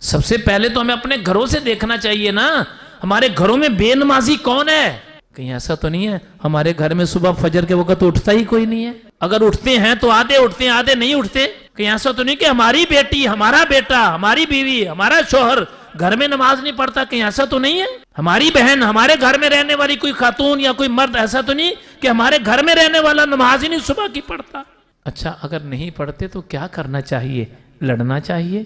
سب سے پہلے تو ہمیں اپنے گھروں سے دیکھنا چاہیے نا، ہمارے گھروں میں بے نمازی کون ہے؟ کہیں ایسا تو نہیں ہے ہمارے گھر میں صبح فجر کے وقت اٹھتا ہی کوئی نہیں ہے؟ اگر اٹھتے ہیں تو آدھے اٹھتے ہیں آدھے نہیں اٹھتے۔ کہیں ایسا تو نہیں کہ ہماری بیٹی، ہمارا بیٹا، ہماری بیوی، ہمارا شوہر گھر میں نماز نہیں پڑھتا؟ کہیں ایسا تو نہیں ہے؟ ہماری بہن، ہمارے گھر میں رہنے والی کوئی خاتون یا کوئی مرد، ایسا تو نہیں کہ ہمارے گھر میں رہنے والا نماز ہی نہیں صبح کی پڑھتا؟ اچھا، اگر نہیں پڑھتے تو کیا کرنا چاہیے؟ لڑنا چاہیے؟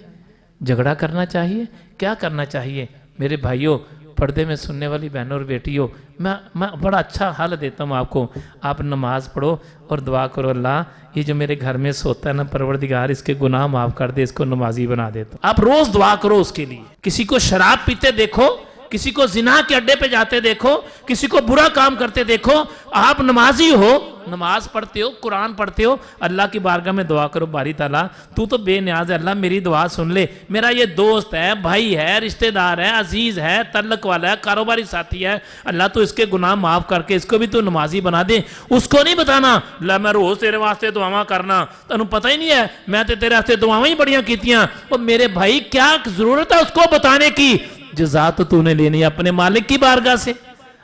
جھگڑا کرنا چاہیے؟ کیا کرنا چاہیے؟ میرے بھائیوں، پردے میں سننے والی بہنوں اور بیٹیوں، میں بڑا اچھا حل دیتا ہوں آپ کو۔ آپ نماز پڑھو اور دعا کرو، اللہ یہ جو میرے گھر میں سوتا ہے نا، پروردگار اس کے گناہ معاف کر دے، اس کو نمازی بنا دے۔ تو آپ روز دعا کرو اس کے لیے۔ کسی کو شراب پیتے دیکھو، کسی کو زنا کے اڈے پہ جاتے دیکھو، کسی کو برا کام کرتے دیکھو، آپ نمازی ہو، نماز پڑھتے ہو، قرآن پڑھتے ہو، اللہ کی بارگاہ میں دعا کرو، باری تعالیٰ تو بے نیاز ہے، اللہ میری دعا سن لے، میرا یہ دوست ہے، بھائی ہے، رشتہ دار ہے، عزیز ہے، تعلق والا ہے، کاروباری ساتھی ہے، اللہ تو اس کے گناہ معاف کر کے اس کو بھی تو نمازی بنا دے۔ اس کو نہیں بتانا اللہ میں روز تیرے واسطے دعاواں کرنا، تنوں پتہ ہی نہیں ہے میں تے تیرے واسطے دعاواں ہی بڑیاں کیتیاں۔ اور میرے بھائی کیا ضرورت ہے اس کو بتانے کی؟ جزا تو نے لینی ہے اپنے مالک کی بارگاہ سے،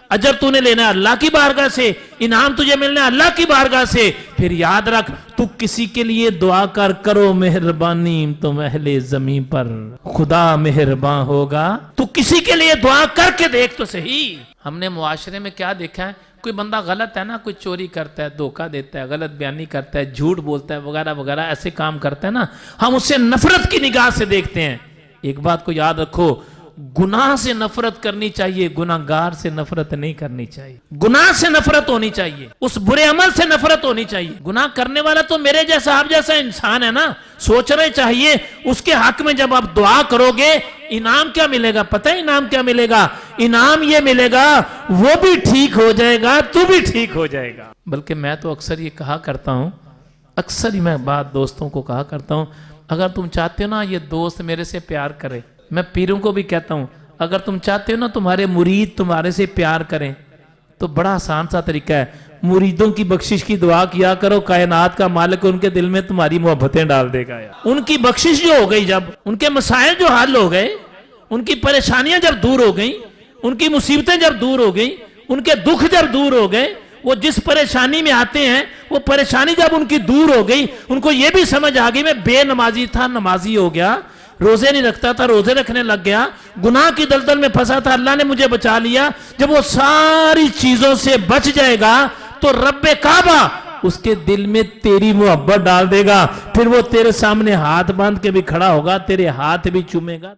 اجر تو نے لینا ہے اللہ کی بارگاہ سے، انعام تجھے ملنا ہے اللہ کی بارگاہ سے۔ پھر یاد رکھ، تو کسی کے لیے دعا کرو مہربانی تم اہل زمین پر خدا مہربان ہوگا۔ تو کسی کے لیے دعا کر کے دیکھ تو صحیح۔ ہم نے معاشرے میں کیا دیکھا ہے؟ کوئی بندہ غلط ہے نا، کوئی چوری کرتا ہے، دھوکہ دیتا ہے، غلط بیانی کرتا ہے، جھوٹ بولتا ہے، وغیرہ وغیرہ ایسے کام کرتا ہے نا، ہم اسے نفرت کی نگاہ سے دیکھتے ہیں۔ ایک بات کو یاد رکھو، گناہ سے نفرت کرنی چاہیے، گناہگار سے نفرت نہیں کرنی چاہیے۔ گناہ سے نفرت ہونی چاہیے، اس برے عمل سے نفرت ہونی چاہیے۔ گناہ کرنے والا تو میرے جیسا آپ جیسا انسان ہے نا، سوچنا چاہیے اس کے حق میں جب آپ دعا کرو گے انعام کیا ملے گا؟ پتہ ہے انعام کیا ملے گا؟ انعام یہ ملے گا وہ بھی ٹھیک ہو جائے گا، تو بھی ٹھیک ہو جائے گا۔ بلکہ میں تو اکثر یہ کہا کرتا ہوں، اکثر ہی میں بات دوستوں کو کہا کرتا ہوں، اگر تم چاہتے ہو نا یہ دوست میرے سے پیار کرے، میں پیروں کو بھی کہتا ہوں اگر تم چاہتے ہو نا تمہارے مرید تمہارے سے پیار کریں تو بڑا آسان سا طریقہ ہے، مریدوں کی بخشش کی دعا کیا کرو، کائنات کا مالک ان کے دل میں تمہاری محبتیں ڈال دے گا۔ ان کی بخشش جو ہو گئی، جب ان کے مسائل جو حل ہو گئے، ان کی پریشانیاں جب دور ہو گئیں، ان کی مصیبتیں جب دور ہو گئیں، ان کے دکھ جب دور ہو گئے، وہ جس پریشانی میں آتے ہیں وہ پریشانی جب ان کی دور ہو گئی، ان کو یہ بھی سمجھ آ گئی میں بے نمازی تھا نمازی ہو گیا، روزے نہیں رکھتا تھا روزے رکھنے لگ گیا، گناہ کی دلدل میں پھنسا تھا اللہ نے مجھے بچا لیا۔ جب وہ ساری چیزوں سے بچ جائے گا تو رب کعبہ اس کے دل میں تیری محبت ڈال دے گا، پھر وہ تیرے سامنے ہاتھ باندھ کے بھی کھڑا ہوگا، تیرے ہاتھ بھی چومے گا۔